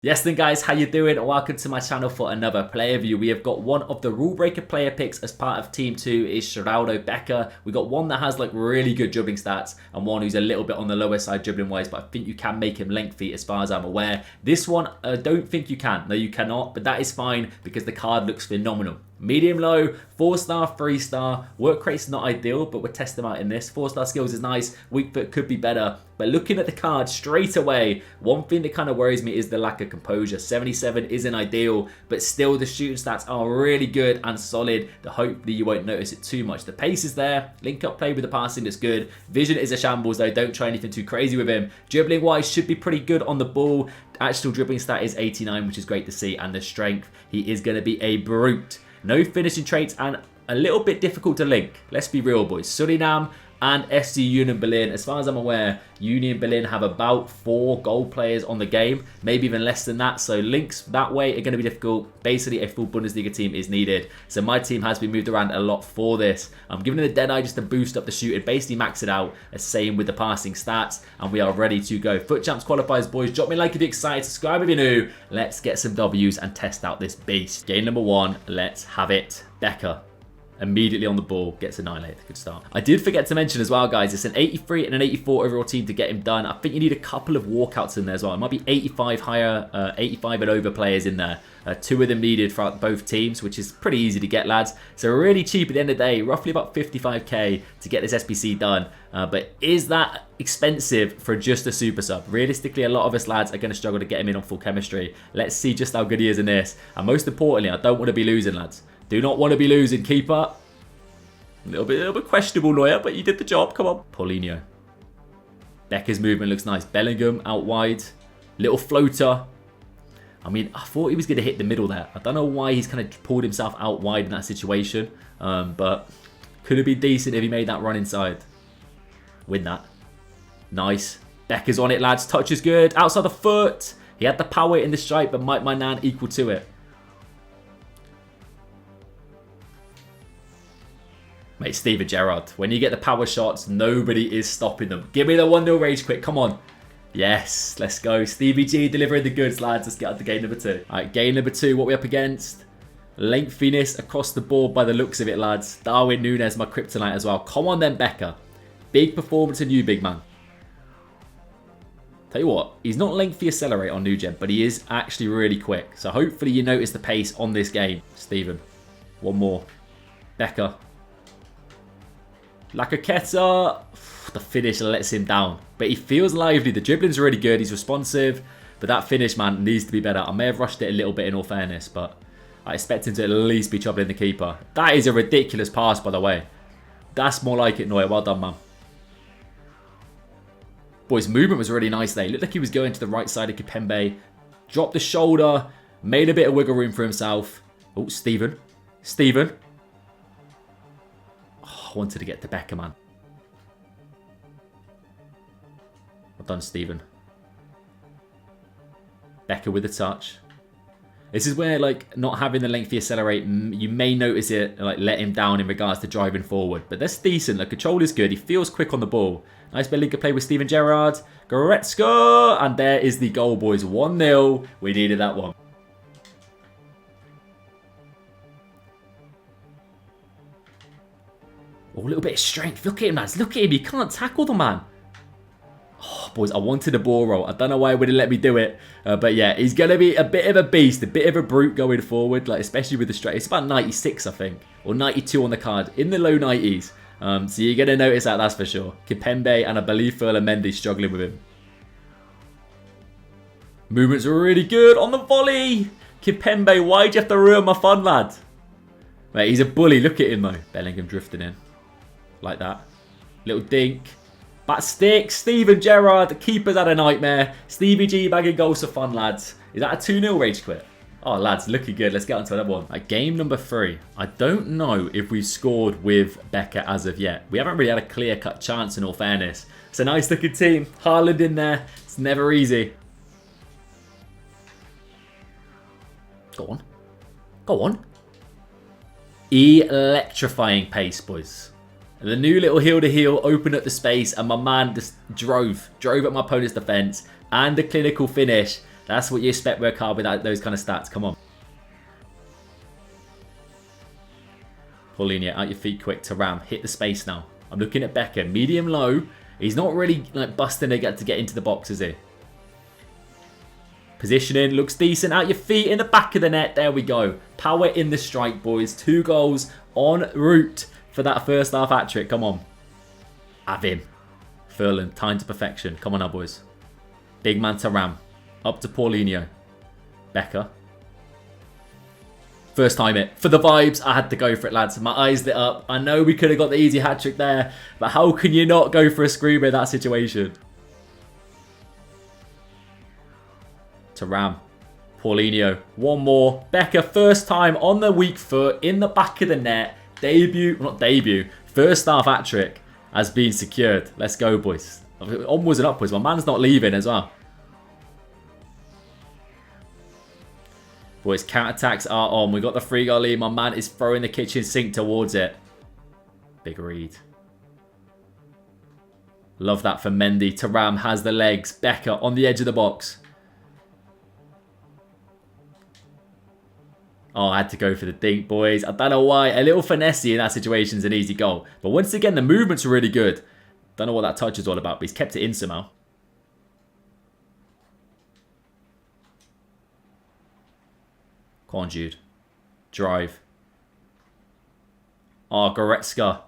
Yes then guys, how you doing? Welcome to my channel for another player view. We have got one of the rule breaker player picks as part of team 2 is Sheraldo Becker. We got one that has like really good dribbling stats and one who's a little bit on the lower side dribbling wise, but I think you can make him lengthy as far as I'm aware. This one, I don't think you can. No, you cannot, but that is fine because the card looks phenomenal. Medium low, 4-star, 3-star. Work rate's not ideal, but we'll test them out in this. 4-star skills is nice. Weak foot could be better. But looking at the card straight away, one thing that kind of worries me is the lack of composure. 77 isn't ideal, but still the shooting stats are really good and solid. That hopefully you won't notice it too much. The pace is there. Link up play with the passing is good. Vision is a shambles though. Don't try anything too crazy with him. Dribbling wise should be pretty good on the ball. Actual dribbling stat is 89, which is great to see. And the strength, he is going to be a brute. No finishing traits and a little bit difficult to link. Let's be real, boys. Suriname and FC Union Berlin. As far as I'm aware, Union Berlin have about 4 goal players on the game. Maybe even less than that. So links that way are going to be difficult. Basically, a full Bundesliga team is needed. So my team has been moved around a lot for this. I'm giving it a dead eye just to boost up the shooting. Basically max it out. Same with the passing stats. And we are ready to go. Foot Champs qualifiers, boys. Drop me a like if you're excited. Subscribe if you're new. Let's get some W's and test out this beast. Game number 1. Let's have it. Becker. Immediately on the ball, gets annihilated. Good start. I did forget to mention as well, guys, it's an 83 and an 84 overall team to get him done. I think you need a couple of walkouts in there as well. It might be 85 higher, 85 and over players in there. 2 of them needed for both teams, which is pretty easy to get, lads. So really cheap at the end of the day, roughly about 55k to get this SBC done. But is that expensive for just a super sub? Realistically, a lot of us lads are going to struggle to get him in on full chemistry. Let's see just how good he is in this. And most importantly, I don't want to be losing, lads. Do not want to be losing. Keeper. A little bit questionable, Neuer, but you did the job. Come on. Paulinho. Becker's movement looks nice. Bellingham out wide. Little floater. I mean, I thought he was going to hit the middle there. I don't know why he's kind of pulled himself out wide in that situation. But could have been decent if he made that run inside. Win that. Nice. Becker's on it, lads. Touch is good. Outside the foot. He had the power in the strike, but might my nan equal to it. Mate, Steven Gerrard. When you get the power shots, nobody is stopping them. Give me the 1-0 rage quick. Come on. Yes, let's go. Stevie G delivering the goods, lads. Let's get on to game number 2. All right, game number 2. What we up against? Lengthiness across the board by the looks of it, lads. Darwin Núñez, my kryptonite as well. Come on then, Becker. Big performance in you, big man. Tell you what, he's not lengthy accelerate on new gen, but he is actually really quick. So hopefully you notice the pace on this game. Steven. One more. Becker. Lacazette, the finish lets him down. But he feels lively. The dribbling's really good. He's responsive. But that finish, man, needs to be better. I may have rushed it a little bit in all fairness, but I expect him to at least be troubling the keeper. That is a ridiculous pass, by the way. That's more like it, Neuer. Well done, man. Boy's movement was really nice there. He looked like he was going to the right side of Kipembe. Dropped the shoulder. Made a bit of wiggle room for himself. Oh, Steven. Steven. I wanted to get to Becker, man. Well done, Steven. Becker with the touch. This is where, like, not having the lengthy accelerate, you may notice it, like, let him down in regards to driving forward. But that's decent. The control is good. He feels quick on the ball. Nice Bellingham play with Steven Gerrard. Goretzka. And there is the goal, boys. 1-0. We needed that one. Oh, a little bit of strength. Look at him, lads. Look at him. You can't tackle the man. Oh, boys, I wanted a ball roll. I don't know why he wouldn't let me do it. But yeah, he's going to be a bit of a beast. A bit of a brute going forward. Like, especially with the strike. It's about 96, I think. Or 92 on the card. In the low 90s. So you're going to notice that, that's for sure. Kipembe and I believe Ferland Mendy struggling with him. Movements are really good. On the volley. Kipembe, why'd you have to ruin my fun, lad? Mate, he's a bully. Look at him, though. Bellingham drifting in. Like that. Little dink. Back stick. Steven Gerrard. The keeper's had a nightmare. Stevie G bagging goals for fun, lads. Is that a 2-0 rage quit? Oh, lads, looking good. Let's get on to another one. Right, game number 3. I don't know if we've scored with Becker as of yet. We haven't really had a clear-cut chance, in all fairness. It's a nice-looking team. Haaland in there. It's never easy. Go on. Go on. Electrifying pace, boys. The new little heel-to-heel opened up the space and my man just drove at my opponent's defence. And the clinical finish. That's what you expect with a card without those kind of stats. Come on. Paulinho, out your feet quick to Ram. Hit the space now. I'm looking at Becker. Medium low. He's not really like busting to get into the box, is he? Positioning looks decent. Out your feet in the back of the net. There we go. Power in the strike, boys. 2 goals en route for that first half hat-trick. Come on. Have him. Furlan, time to perfection. Come on now, boys. Big man to Ram. Up to Paulinho. Becker. First time it. For the vibes, I had to go for it, lads. My eyes lit up. I know we could have got the easy hat-trick there, but how can you not go for a screamer in that situation? To Ram. Paulinho. One more. Becker, first time on the weak foot, in the back of the net. Debut, well, not debut, first half hat-trick has been secured. Let's go, boys. Onwards and upwards. My man's not leaving as well. Boys, counter-attacks are on. We got the 3-goal lead. My man is throwing the kitchen sink towards it. Big read. Love that for Mendy. Thuram has the legs. Becker on the edge of the box. Oh, I had to go for the dink, boys. I don't know why. A little finesse in that situation is an easy goal. But once again, the movements are really good. Don't know what that touch is all about, but he's kept it in somehow. Come on, Jude. Drive. Oh, Goretzka.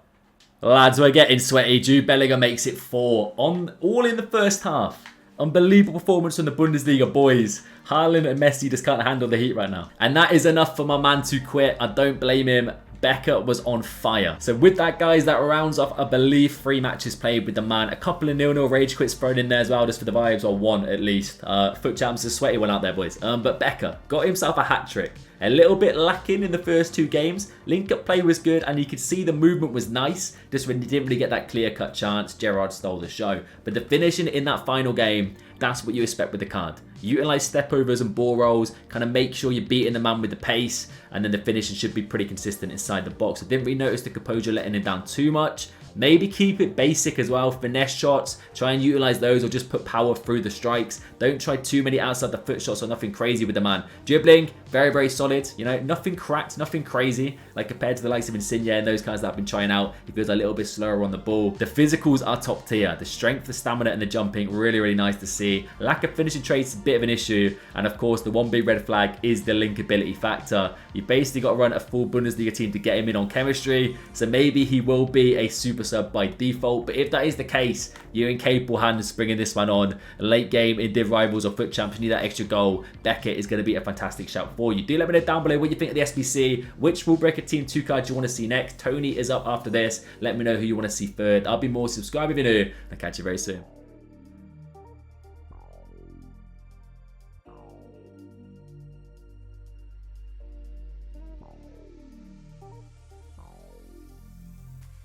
Lads, we're getting sweaty. Jude Bellingham makes it 4. All in the first half. Unbelievable performance from the Bundesliga boys. Haaland and Messi just can't handle the heat right now. And that is enough for my man to quit. I don't blame him. Becker was on fire. So with that, guys, that rounds off, I believe, 3 matches played with the man. A couple of 0-0 rage quits thrown in there as well, just for the vibes, or 1 at least. Foot champs, a sweaty one out there, boys. But Becker got himself a hat-trick. A little bit lacking in the first 2 games. Link-up play was good, and you could see the movement was nice. Just when you didn't really get that clear-cut chance, Gerrard stole the show. But the finishing in that final game, that's what you expect with the card. Utilise step-overs and ball rolls, kind of make sure you're beating the man with the pace, and then the finishing should be pretty consistent inside the box. I didn't really notice the composure letting him down too much. Maybe keep it basic as well. Finesse shots, try and utilise those, or just put power through the strikes. Don't try too many outside the foot shots or nothing crazy with the man. Dribbling, very, very solid. You know, nothing cracked, nothing crazy. Like compared to the likes of Insigne and those guys that I've been trying out, he feels a little bit slower on the ball. The physicals are top tier. The strength, the stamina, and the jumping, really, really nice to see. Lack of finishing traits is a bit of an issue. And of course, the one big red flag is the linkability factor. You basically got to run a full Bundesliga team to get him in on chemistry. So maybe he will be a super sub by default, but if that is the case, you're in capable hands bringing this one on. A late game in Div Rivals or Foot Champs, you need that extra goal. Becker is going to be a fantastic shout for you. Do let me know down below what you think of the SBC, which Rulebreaker Team 2 cards you want to see next. Tony is up after this. Let me know who you want to see third. I'll be more. Subscribe if you're new. I'll catch you very soon.